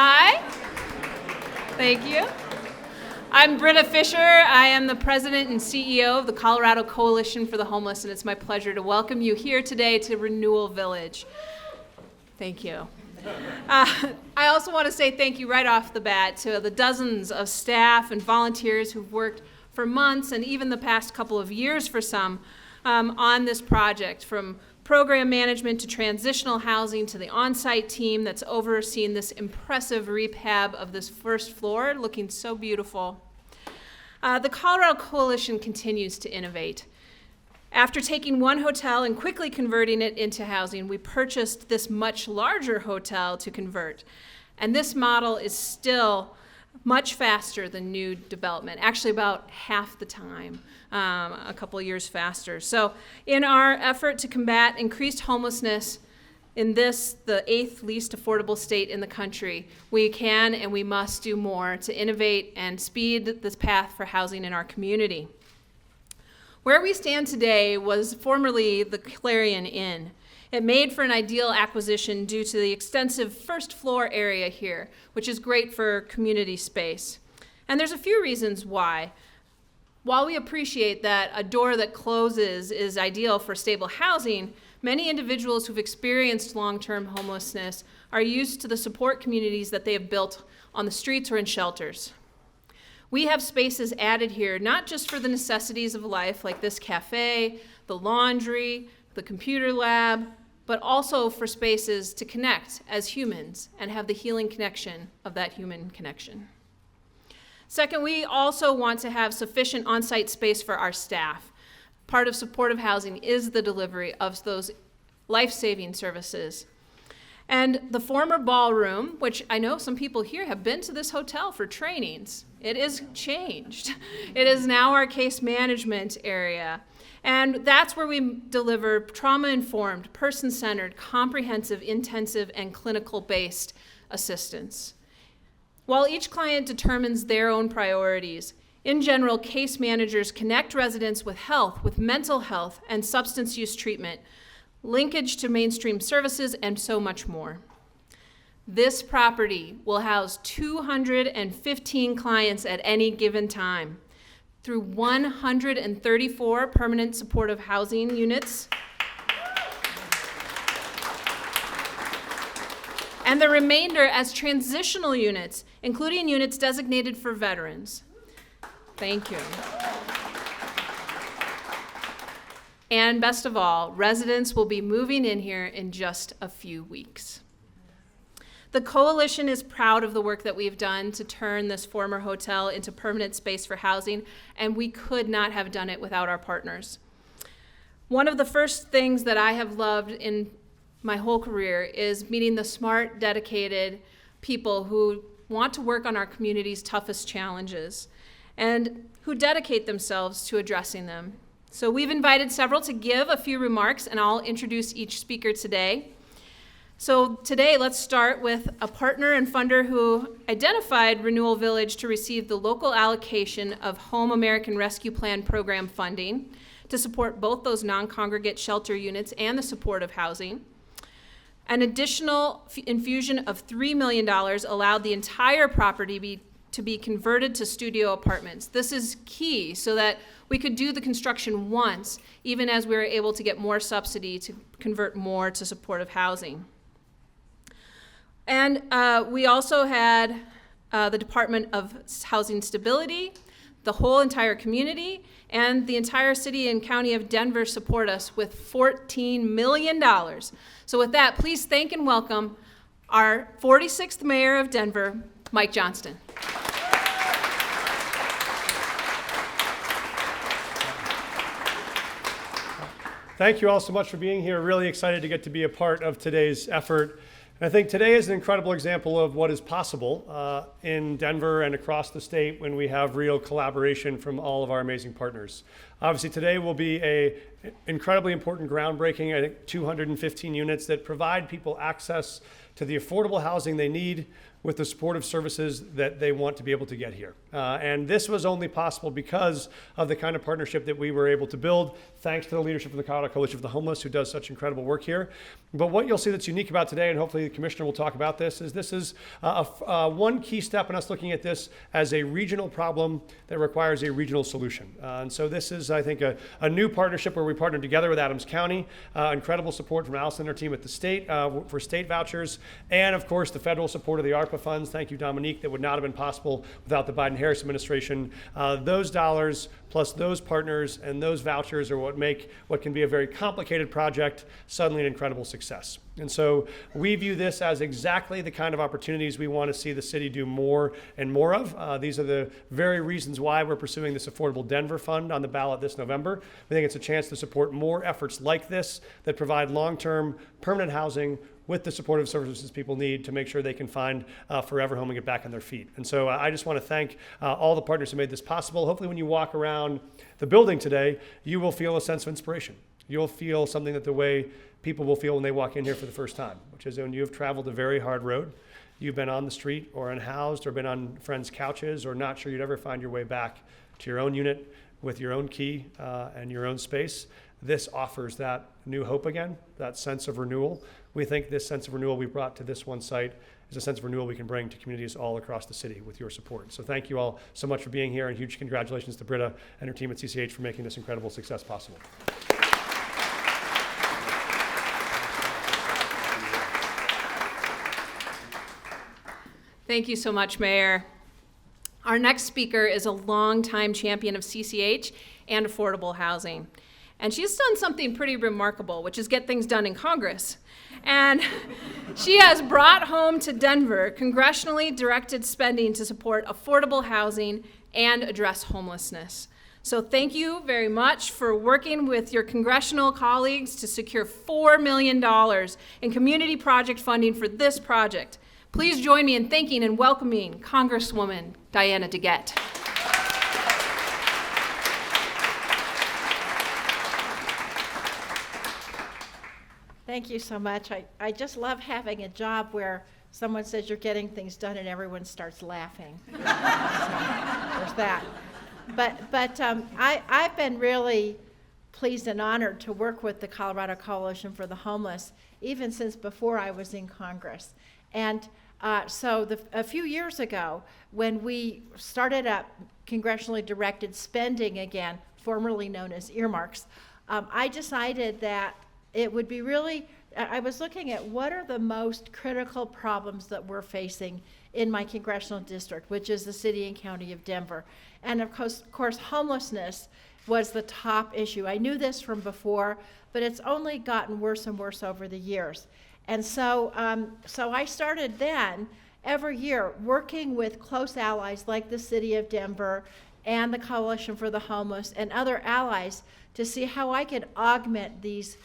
Hi. Thank you. I'm Britta Fisher. I am the president and CEO of the Colorado Coalition for the Homeless, and it's my pleasure to welcome you here today to Renewal Village. Thank you. I also want to say thank you right off the bat to the dozens of staff and volunteers who've worked for months and even the past couple of years for some on this project, from program management to transitional housing to the on-site team that's overseeing this impressive rehab of this first floor, looking so beautiful. The Colorado Coalition continues to innovate. After taking one hotel and quickly converting it into housing, we purchased this much larger hotel to convert. And this model is still much faster than new development, actually about half the time, a couple of years faster. So in our effort to combat increased homelessness in this, the 8th least affordable state in the country, we can and we must do more to innovate and speed this path for housing in our community. Where we stand today was formerly the Clarion Inn. It made for an ideal acquisition due to the extensive first floor area here, which is great for community space. And there's a few reasons why. While we appreciate that a door that closes is ideal for stable housing, many individuals who've experienced long-term homelessness are used to the support communities that they have built on the streets or in shelters. We have spaces added here, not just for the necessities of life, like this cafe, the laundry, the computer lab, but also for spaces to connect as humans and have the healing connection of that human connection. Second, we also want to have sufficient on-site space for our staff. Part of supportive housing is the delivery of those life-saving services. And the former ballroom, which I know some people here have been to this hotel for trainings, it is changed. It is now our case management area. And that's where we deliver trauma-informed, person-centered, comprehensive, intensive, and clinical-based assistance. While each client determines their own priorities, in general, case managers connect residents with health, with mental health, and substance use treatment, linkage to mainstream services, and so much more. This property will house 215 clients at any given time through 134 permanent supportive housing units, and the remainder as transitional units, including units designated for veterans. Thank you. And best of all, residents will be moving in here in just a few weeks. The Coalition is proud of the work that we've done to turn this former hotel into permanent space for housing, and we could not have done it without our partners. One of the first things that I have loved in my whole career is meeting the smart, dedicated people who want to work on our community's toughest challenges and who dedicate themselves to addressing them. So we've invited several to give a few remarks, and I'll introduce each speaker today. So today, let's start with a partner and funder who identified Renewal Village to receive the local allocation of Home American Rescue Plan program funding to support both those non-congregate shelter units and the supportive housing. An additional infusion of $3 million allowed the entire property to be converted to studio apartments. This is key so that we could do the construction once, even as we were able to get more subsidy to convert more to supportive housing. And we also had the Department of Housing Stability, the whole entire community, and the entire city and county of Denver support us with $14 million. So with that, please thank and welcome our 46th mayor of Denver, Mike Johnston. Thank you all so much for being here. Really excited to get to be a part of today's effort. And I think today is an incredible example of what is possible in Denver and across the state when we have real collaboration from all of our amazing partners. Obviously today will be an incredibly important groundbreaking, I think 215 units that provide people access to the affordable housing they need with the supportive services that they want to be able to get here. And this was only possible because of the kind of partnership that we were able to build, thanks to the leadership of the Colorado Coalition for the Homeless, who does such incredible work here. But what you'll see that's unique about today, and hopefully the Commissioner will talk about this is one key step in us looking at this as a regional problem that requires a regional solution. And so this is, I think, a new partnership where we partnered together with Adams County, incredible support from Alison and her team at the state for state vouchers, and of course the federal support of the ARPA funds. Thank you, Dominique. That would not have been possible without the Biden-Harris administration. Those dollars plus those partners and those vouchers are what make what can be a very complicated project suddenly an incredible success. And so we view this as exactly the kind of opportunities we want to see the city do more and more of. These are the very reasons why we're pursuing this Affordable Denver Fund on the ballot this November. We think it's a chance to support more efforts like this that provide long-term permanent housing with the supportive services people need to make sure they can find a forever home and get back on their feet. And so I just want to thank all the partners who made this possible. Hopefully when you walk around the building today, you will feel a sense of inspiration. You'll feel something that the way people will feel when they walk in here for the first time, which is when you have traveled a very hard road, you've been on the street or unhoused or been on friends' couches or not sure you'd ever find your way back to your own unit with your own key and your own space. This offers that new hope again, that sense of renewal. We think this sense of renewal we brought to this one site is a sense of renewal we can bring to communities all across the city with your support. So thank you all so much for being here, and huge congratulations to Britta and her team at CCH for making this incredible success possible. Thank you so much, Mayor. Our next speaker is a longtime champion of CCH and affordable housing. And she's done something pretty remarkable, which is get things done in Congress. And she has brought home to Denver congressionally directed spending to support affordable housing and address homelessness. So thank you very much for working with your congressional colleagues to secure $4 million in community project funding for this project. Please join me in thanking and welcoming Congresswoman Diana DeGette. Thank you so much. I just love having a job where someone says you're getting things done and everyone starts laughing. So, there's that. But I've been really pleased and honored to work with the Colorado Coalition for the Homeless, even since before I was in Congress. And a few years ago, when we started up congressionally directed spending again, formerly known as earmarks, I decided that it would be I was looking at what are the most critical problems that we're facing in my congressional district, which is the city and county of Denver. And of course, homelessness was the top issue. I knew this from before, but it's only gotten worse and worse over the years. And so I started then every year working with close allies like the city of Denver and the Coalition for the Homeless and other allies to see how I could augment this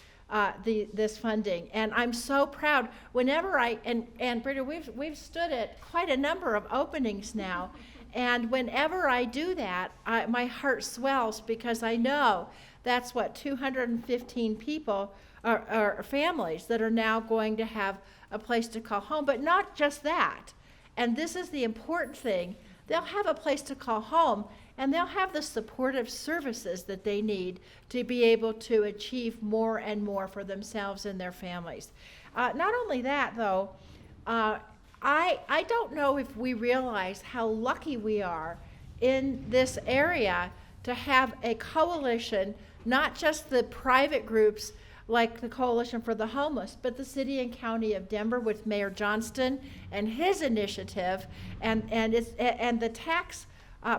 funding. And I'm so proud. Whenever and Britta, we've stood at quite a number of openings now, and whenever I do that, my heart swells because I know that's what 215 people or families that are now going to have a place to call home. But not just that. And this is the important thing. They'll have a place to call home, and they'll have the supportive services that they need to be able to achieve more and more for themselves and their families. Not only that, though, I don't know if we realize how lucky we are in this area to have a coalition, not just the private groups like the Coalition for the Homeless, but the city and county of Denver with Mayor Johnston and his initiative, and the tax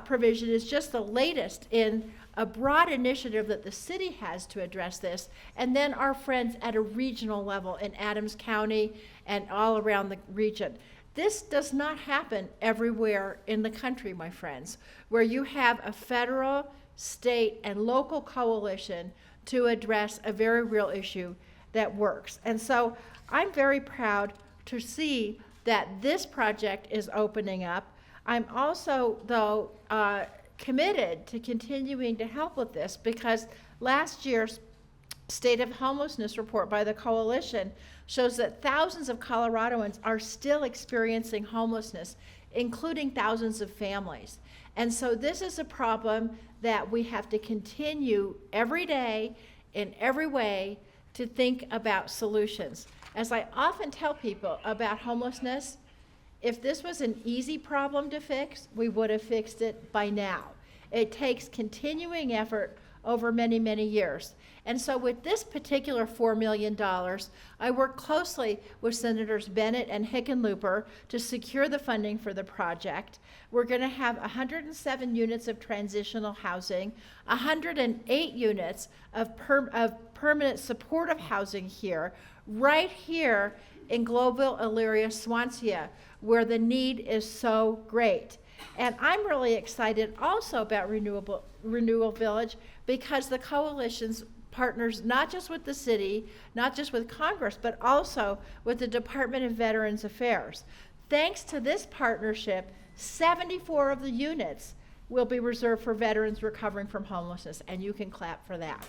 provision is just the latest in a broad initiative that the city has to address this, and then our friends at a regional level in Adams County and all around the region. This does not happen everywhere in the country, my friends, where you have a federal, state, and local coalition to address a very real issue that works. And so I'm very proud to see that this project is opening up. I'm also, though, committed to continuing to help with this because last year State of Homelessness report by the coalition shows that thousands of Coloradoans are still experiencing homelessness, including thousands of families. And so this is a problem that we have to continue every day in every way to think about solutions. As I often tell people about homelessness, if this was an easy problem to fix, we would have fixed it by now. It takes continuing effort over many, many years. And so with this particular $4 million, I worked closely with Senators Bennett and Hickenlooper to secure the funding for the project. We're going to have 107 units of transitional housing, 108 units of permanent supportive housing here, right here in Globeville, Elyria, Swansea, where the need is so great. And I'm really excited also about Renewal Village because the coalition's partners not just with the city, not just with Congress, but also with the Department of Veterans Affairs. Thanks to this partnership, 74 of the units will be reserved for veterans recovering from homelessness, and you can clap for that.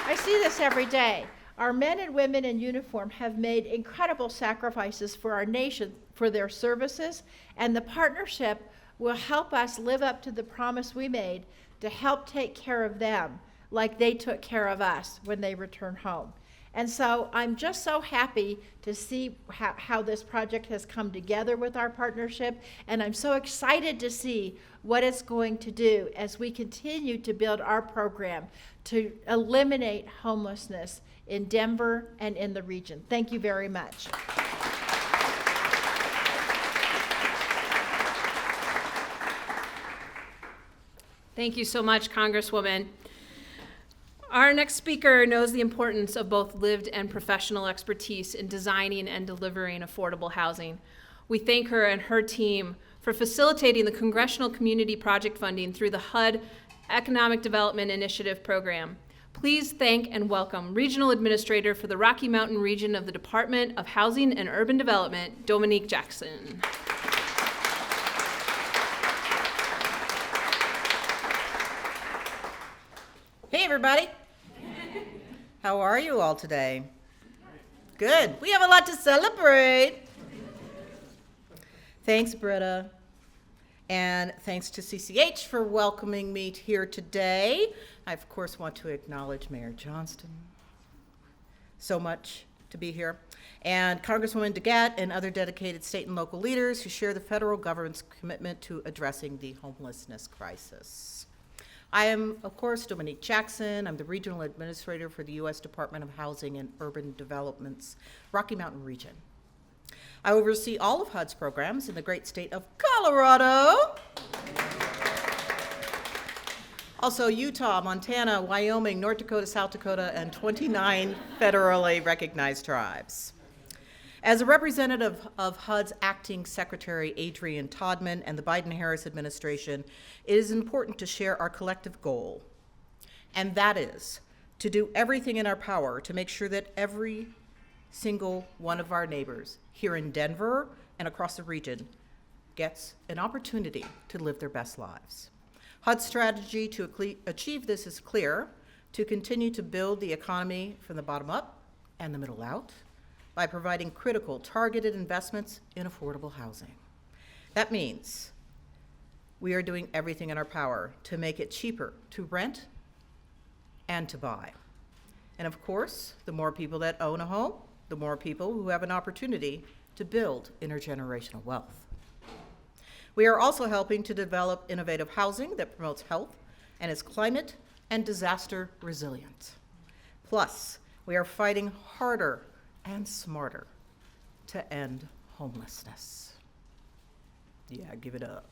I see this every day. Our men and women in uniform have made incredible sacrifices for our nation for their services, and the partnership will help us live up to the promise we made to help take care of them like they took care of us when they return home. And so I'm just so happy to see how this project has come together with our partnership, and I'm so excited to see what it's going to do as we continue to build our program to eliminate homelessness in Denver and in the region. Thank you very much. Thank you so much, Congresswoman. Our next speaker knows the importance of both lived and professional expertise in designing and delivering affordable housing. We thank her and her team for facilitating the Congressional Community Project funding through the HUD Economic Development Initiative program. Please thank and welcome Regional Administrator for the Rocky Mountain Region of the Department of Housing and Urban Development, Dominique Jackson. Hey, everybody. How are you all today? Good. We have a lot to celebrate. Thanks, Britta. And thanks to CCH for welcoming me here today. I, of course, want to acknowledge Mayor Johnston. So much to be here. And Congresswoman DeGette and other dedicated state and local leaders who share the federal government's commitment to addressing the homelessness crisis. I am, of course, Dominique Jackson. I'm the Regional Administrator for the U.S. Department of Housing and Urban Development's Rocky Mountain Region. I oversee all of HUD's programs in the great state of Colorado. Also Utah, Montana, Wyoming, North Dakota, South Dakota, and 29 federally recognized tribes. As a representative of HUD's acting secretary, Adrian Todman, and the Biden-Harris administration, it is important to share our collective goal, and that is to do everything in our power to make sure that every single one of our neighbors here in Denver and across the region gets an opportunity to live their best lives. HUD's strategy to achieve this is clear: to continue to build the economy from the bottom up and the middle out, by providing critical, targeted investments in affordable housing. That means we are doing everything in our power to make it cheaper to rent and to buy. And of course, the more people that own a home, the more people who have an opportunity to build intergenerational wealth. We are also helping to develop innovative housing that promotes health and is climate and disaster resilient. Plus, we are fighting harder and smarter to end homelessness. Yeah, give it up.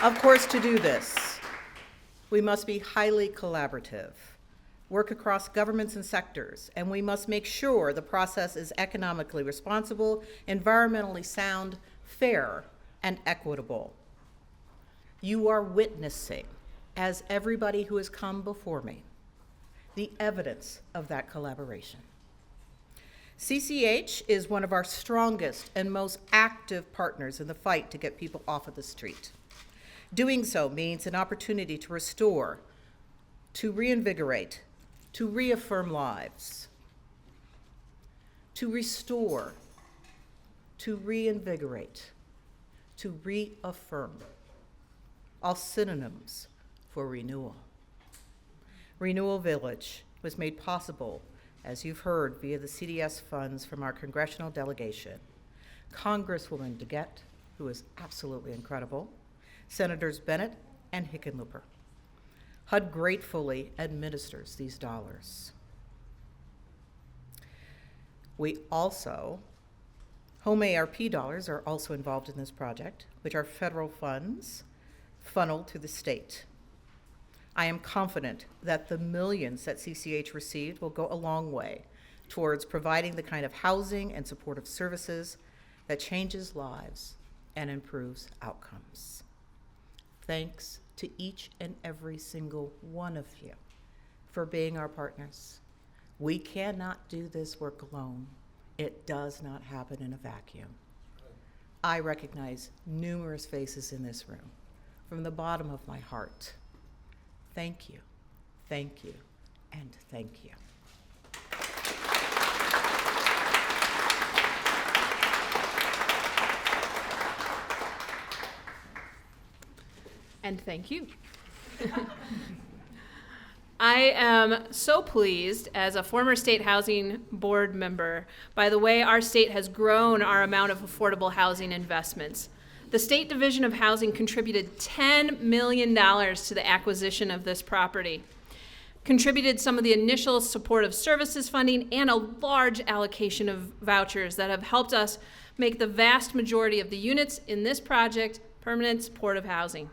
Of course, to do this, we must be highly collaborative, work across governments and sectors, and we must make sure the process is economically responsible, environmentally sound, fair, and equitable. You are witnessing, as everybody who has come before me, the evidence of that collaboration. CCH is one of our strongest and most active partners in the fight to get people off of the street. Doing so means an opportunity to restore, to reinvigorate, to reaffirm lives, to restore, to reinvigorate, to reaffirm, all synonyms for renewal. Renewal Village was made possible, as you've heard, via the CDS funds from our congressional delegation. Congresswoman DeGette, who is absolutely incredible, Senators Bennett and Hickenlooper. HUD gratefully administers these dollars. We also, Home ARP dollars are also involved in this project, which are federal funds funneled through the state. I am confident that the millions that CCH received will go a long way towards providing the kind of housing and supportive services that changes lives and improves outcomes. Thanks to each and every single one of you for being our partners. We cannot do this work alone. It does not happen in a vacuum. I recognize numerous faces in this room from the bottom of my heart. Thank you, and thank you. And thank you. I am so pleased as a former state housing board member by the way our state has grown our amount of affordable housing investments. The State Division of Housing contributed $10 million to the acquisition of this property, contributed some of the initial supportive services funding, and a large allocation of vouchers that have helped us make the vast majority of the units in this project permanent supportive housing.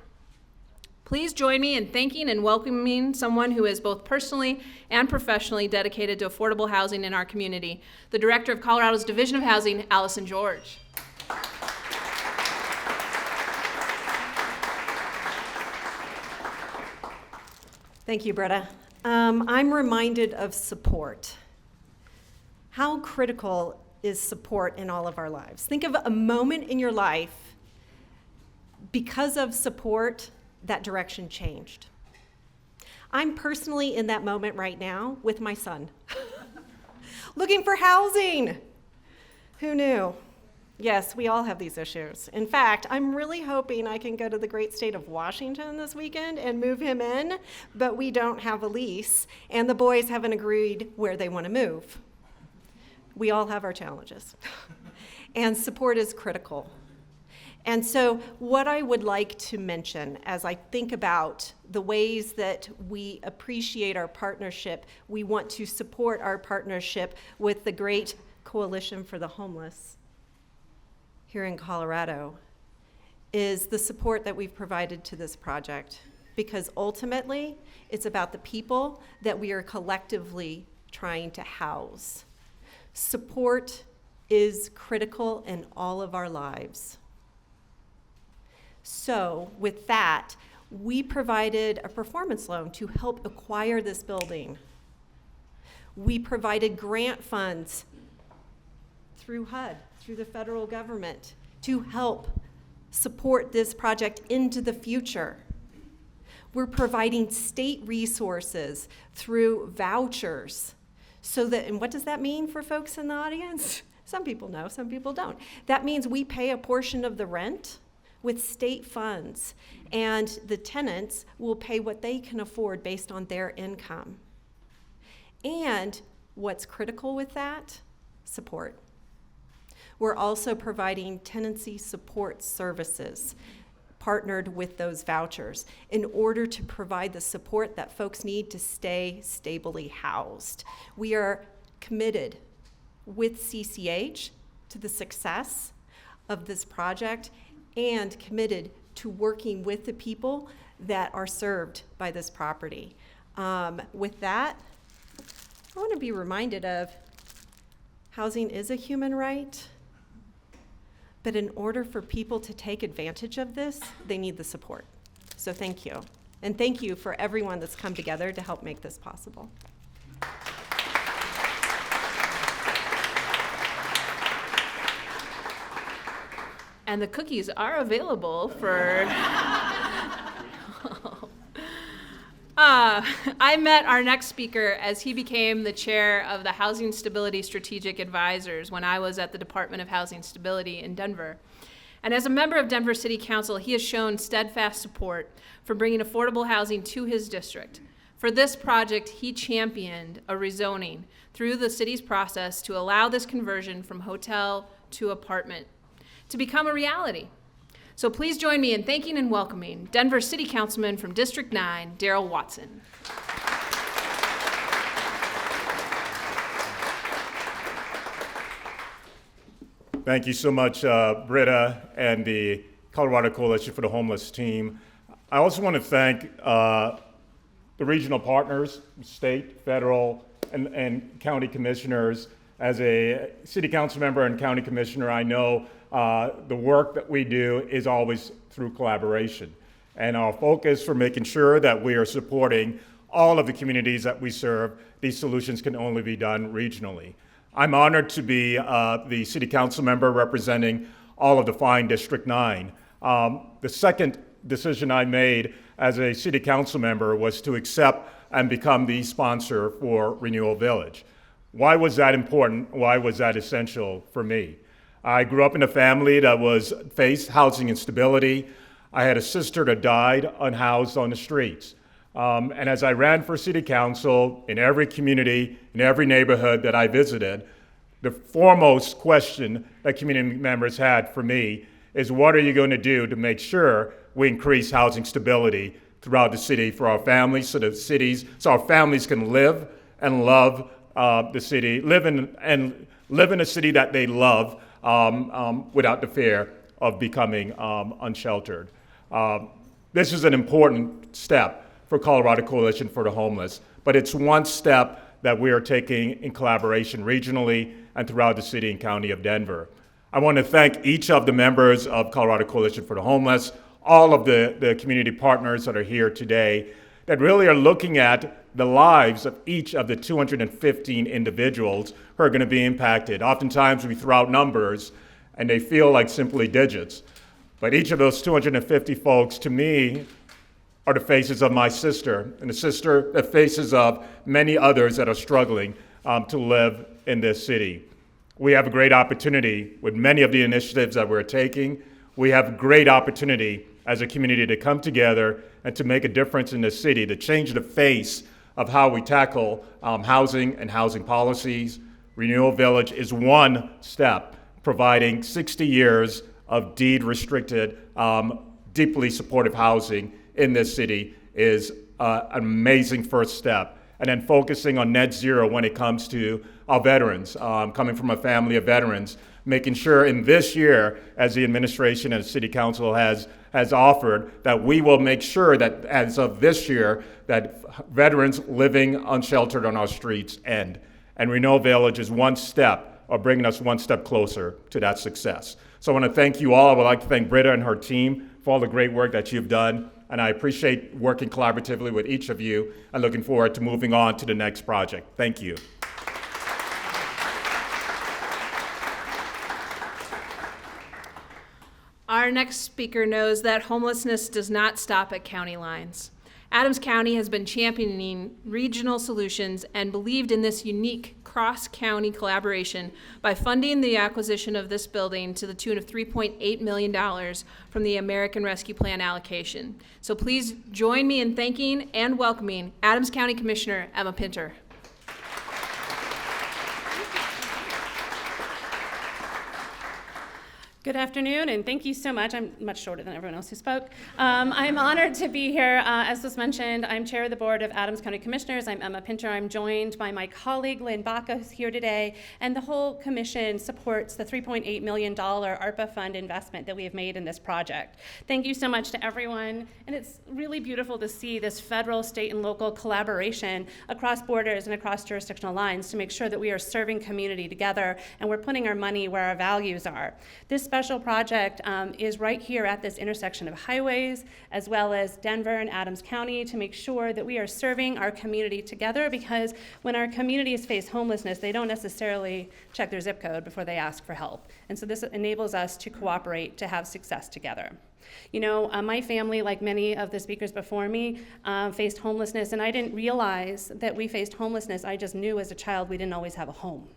Please join me in thanking and welcoming someone who is both personally and professionally dedicated to affordable housing in our community, the Director of Colorado's Division of Housing, Alison George. Thank you, Britta. I'm reminded of support. How critical is support in all of our lives? Think of a moment in your life, because of support, that direction changed. I'm personally in that moment right now with my son, looking for housing. Who knew? Yes, we all have these issues. In fact, I'm really hoping I can go to the great state of Washington this weekend and move him in, but we don't have a lease, and the boys haven't agreed where they want to move. We all have our challenges, and support is critical. And so what I would like to mention as I think about the ways that we appreciate our partnership, we want to support our partnership with the great Coalition for the Homeless here in Colorado, is the support that we've provided to this project. Because ultimately, it's about the people that we are collectively trying to house. Support is critical in all of our lives. So with that, we provided a performance loan to help acquire this building. We provided grant funds through HUD, through the federal government, to help support this project into the future. We're providing state resources through vouchers so that, and what does that mean for folks in the audience? Some people know, some people don't. That means we pay a portion of the rent with state funds, and the tenants will pay what they can afford based on their income. And what's critical with that? Support. We're also providing tenancy support services partnered with those vouchers in order to provide the support that folks need to stay stably housed. We are committed with CCH to the success of this project and committed to working with the people that are served by this property. With that, I want to be reminded of housing is a human right, but in order for people to take advantage of this, they need the support. So thank you. And thank you for everyone that's come together to help make this possible. And the cookies are available for... I met our next speaker as he became the chair of the Housing Stability Strategic Advisors when I was at the Department of Housing Stability in Denver. And as a member of Denver City Council, he has shown steadfast support for bringing affordable housing to his district. For this project, he championed a rezoning through the city's process to allow this conversion from hotel to apartment to become a reality. So please join me in thanking and welcoming Denver City Councilman from District 9, Darrell Watson. Thank you so much, Britta and the Colorado Coalition for the Homeless team. I also want to thank the regional partners, state, federal, and county commissioners. As a city council member and county commissioner, I know the work that we do is always through collaboration. And our focus for making sure that we are supporting all of the communities that we serve, these solutions can only be done regionally. I'm honored to be the city council member representing all of the fine District 9. The second decision I made as a city council member was to accept and become the sponsor for Renewal Village. Why was that important? Why was that essential for me? I grew up in a family that faced housing instability. I had a sister that died unhoused on the streets. And as I ran for city council in every community, in every neighborhood that I visited, the foremost question that community members had for me is, what are you going to do to make sure we increase housing stability throughout the city for our families, so our families can live and love the city, live in a city that they love without the fear of becoming unsheltered. This is an important step for Colorado Coalition for the Homeless, but it's one step that we are taking in collaboration regionally and throughout the city and county of Denver. I want to thank each of the members of Colorado Coalition for the Homeless, all of the community partners that are here today that really are looking at the lives of each of the 215 individuals who are going to be impacted. Oftentimes we throw out numbers and they feel like simply digits. But each of those 250 folks, to me, are the faces of my sister, and the faces of many others that are struggling to live in this city. We have a great opportunity with many of the initiatives that we're taking. We have a great opportunity as a community to come together and to make a difference in this city, to change the face of how we tackle housing and housing policies. Renewal Village is one step, providing 60 years of deed-restricted, deeply supportive housing in this city is an amazing first step. And then focusing on net zero when it comes to our veterans, coming from a family of veterans, making sure in this year, as the administration and city council has offered, that we will make sure that as of this year, that veterans living unsheltered on our streets end. And Renewal Village is one step, or bringing us one step closer to that success. So I want to thank you all. I would like to thank Britta and her team for all the great work that you've done. And I appreciate working collaboratively with each of you and looking forward to moving on to the next project. Thank you. Our next speaker knows that homelessness does not stop at county lines. Adams County has been championing regional solutions and believed in this unique cross-county collaboration by funding the acquisition of this building to the tune of $3.8 million from the American Rescue Plan allocation. So please join me in thanking and welcoming Adams County Commissioner Emma Pinter. Good afternoon, and thank you so much. I'm much shorter than everyone else who spoke. I'm honored to be here. As was mentioned, I'm chair of the board of Adams County Commissioners. I'm Emma Pinter. I'm joined by my colleague, Lynn Baca, who's here today, and the whole commission supports the $3.8 million ARPA fund investment that we have made in this project. Thank you so much to everyone, and it's really beautiful to see this federal, state, and local collaboration across borders and across jurisdictional lines to make sure that we are serving community together and we're putting our money where our values are. This special project is right here at this intersection of highways, as well as Denver and Adams County, to make sure that we are serving our community together, because when our communities face homelessness, they don't necessarily check their zip code before they ask for help. And so this enables us to cooperate, to have success together. You know, my family, like many of the speakers before me, faced homelessness, and I didn't realize that we faced homelessness. I just knew as a child we didn't always have a home.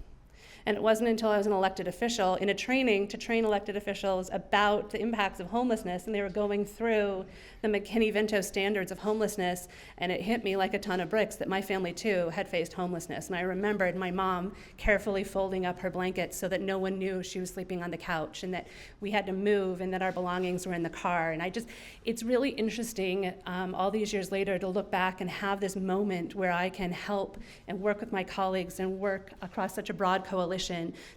And it wasn't until I was an elected official in a training to train elected officials about the impacts of homelessness, and they were going through the McKinney-Vento standards of homelessness, and it hit me like a ton of bricks that my family too had faced homelessness. And I remembered my mom carefully folding up her blankets so that no one knew she was sleeping on the couch, and that we had to move, and that our belongings were in the car. And it's really interesting all these years later to look back and have this moment where I can help and work with my colleagues and work across such a broad coalition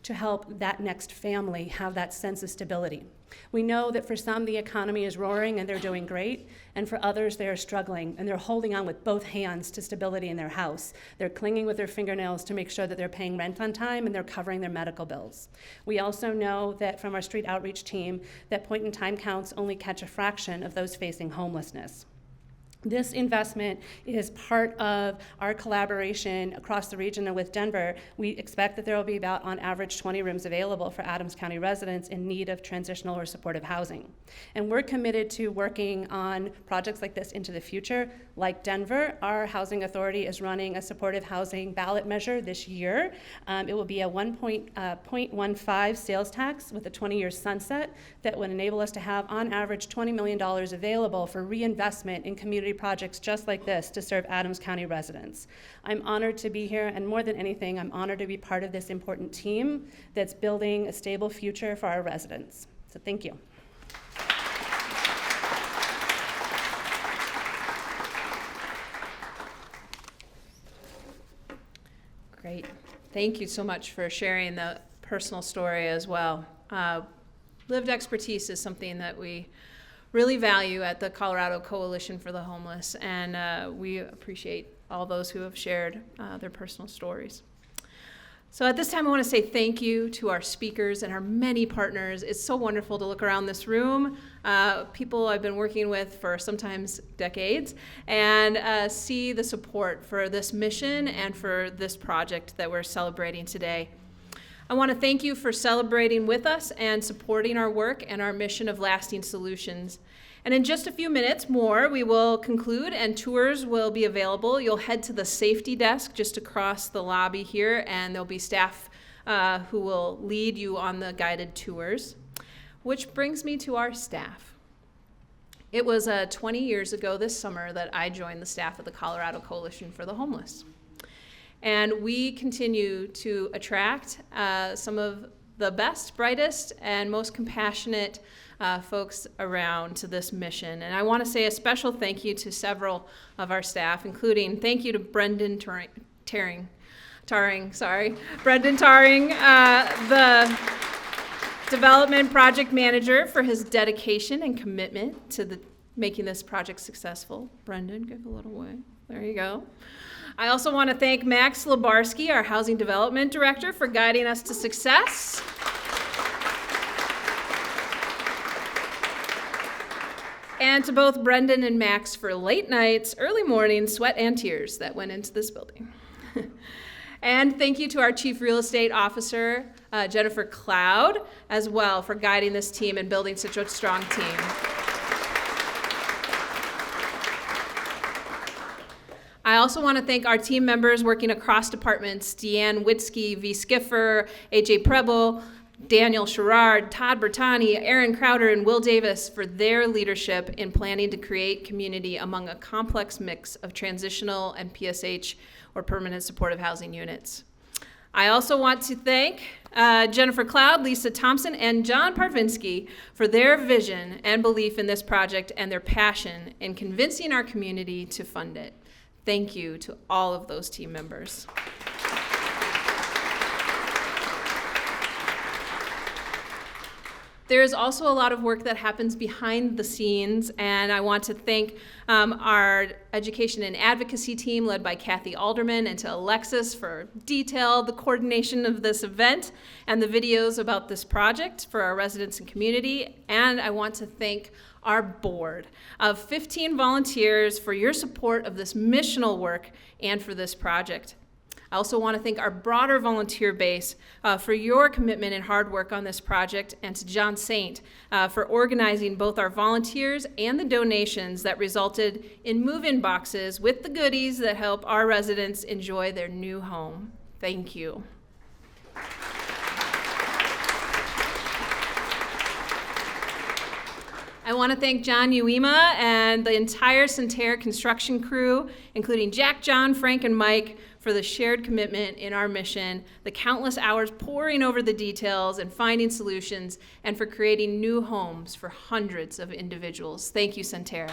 to help that next family have that sense of stability. We know that for some the economy is roaring and they're doing great, and for others they are struggling and they're holding on with both hands to stability in their house. They're clinging with their fingernails to make sure that they're paying rent on time and they're covering their medical bills. We also know that from our street outreach team that point-in-time counts only catch a fraction of those facing homelessness. This investment is part of our collaboration across the region and with Denver. We expect that there will be about, on average, 20 rooms available for Adams County residents in need of transitional or supportive housing. And we're committed to working on projects like this into the future. Like Denver, our housing authority is running a supportive housing ballot measure this year. It will be a 1.15 sales tax with a 20-year sunset that would enable us to have, on average, $20 million available for reinvestment in community projects just like this to serve Adams County residents. I'm honored to be here, and more than anything, I'm honored to be part of this important team that's building a stable future for our residents. So thank you. Great. Thank you so much for sharing the personal story as well. Lived expertise is something that we really value at the Colorado Coalition for the Homeless, and we appreciate all those who have shared their personal stories. So at this time, I want to say thank you to our speakers and our many partners. It's so wonderful to look around this room, people I've been working with for sometimes decades, and see the support for this mission and for this project that we're celebrating today. I want to thank you for celebrating with us and supporting our work and our mission of lasting solutions. And in just a few minutes more, we will conclude and tours will be available. You'll head to the safety desk just across the lobby here, and there'll be staff who will lead you on the guided tours. Which brings me to our staff. It was 20 years ago this summer that I joined the staff of the Colorado Coalition for the Homeless. And we continue to attract some of the best, brightest, and most compassionate folks around to this mission. And I want to say a special thank you to several of our staff, including thank you to Brendan Taring, the development project manager, for his dedication and commitment to making this project successful. Brendan, give a little wave. There you go. I also want to thank Max Labarski, our Housing Development Director, for guiding us to success. And to both Brendan and Max for late nights, early mornings, sweat and tears that went into this building. And thank you to our Chief Real Estate Officer, Jennifer Cloud, as well, for guiding this team and building such a strong team. I also want to thank our team members working across departments, Deanne Witzke, V. Skiffer, AJ Preble, Daniel Sherrard, Todd Bertani, Aaron Crowder, and Will Davis for their leadership in planning to create community among a complex mix of transitional and PSH or permanent supportive housing units. I also want to thank Jennifer Cloud, Lisa Thompson, and John Parvinsky for their vision and belief in this project and their passion in convincing our community to fund it. Thank you to all of those team members. There is also a lot of work that happens behind the scenes, and I want to thank our education and advocacy team led by Kathy Alderman, and to Alexis for the coordination of this event and the videos about this project for our residents and community. And I want to thank our board of 15 volunteers for your support of this missional work and for this project. I also want to thank our broader volunteer base for your commitment and hard work on this project, and to John Saint for organizing both our volunteers and the donations that resulted in move-in boxes with the goodies that help our residents enjoy their new home. Thank you. I want to thank John Uema and the entire Centerra construction crew, including Jack, John, Frank, and Mike, for the shared commitment in our mission, the countless hours poring over the details and finding solutions, and for creating new homes for hundreds of individuals. Thank you, Centerra.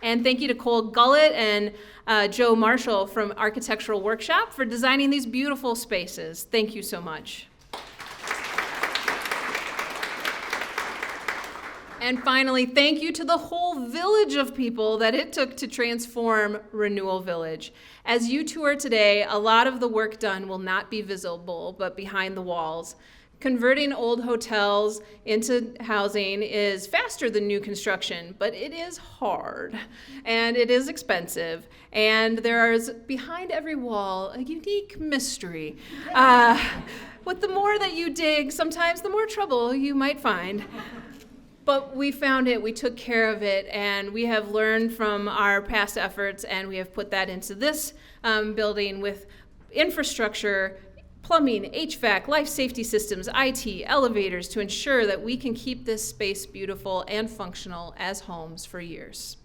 And thank you to Cole Gullett and Joe Marshall from Architectural Workshop for designing these beautiful spaces. Thank you so much. And finally, thank you to the whole village of people that it took to transform Renewal Village. As you tour today, a lot of the work done will not be visible, but behind the walls. Converting old hotels into housing is faster than new construction, but it is hard, and it is expensive, and there is behind every wall a unique mystery. But the more that you dig, sometimes the more trouble you might find. But we found it, we took care of it, and we have learned from our past efforts, and we have put that into this building with infrastructure, plumbing, HVAC, life safety systems, IT, elevators, to ensure that we can keep this space beautiful and functional as homes for years.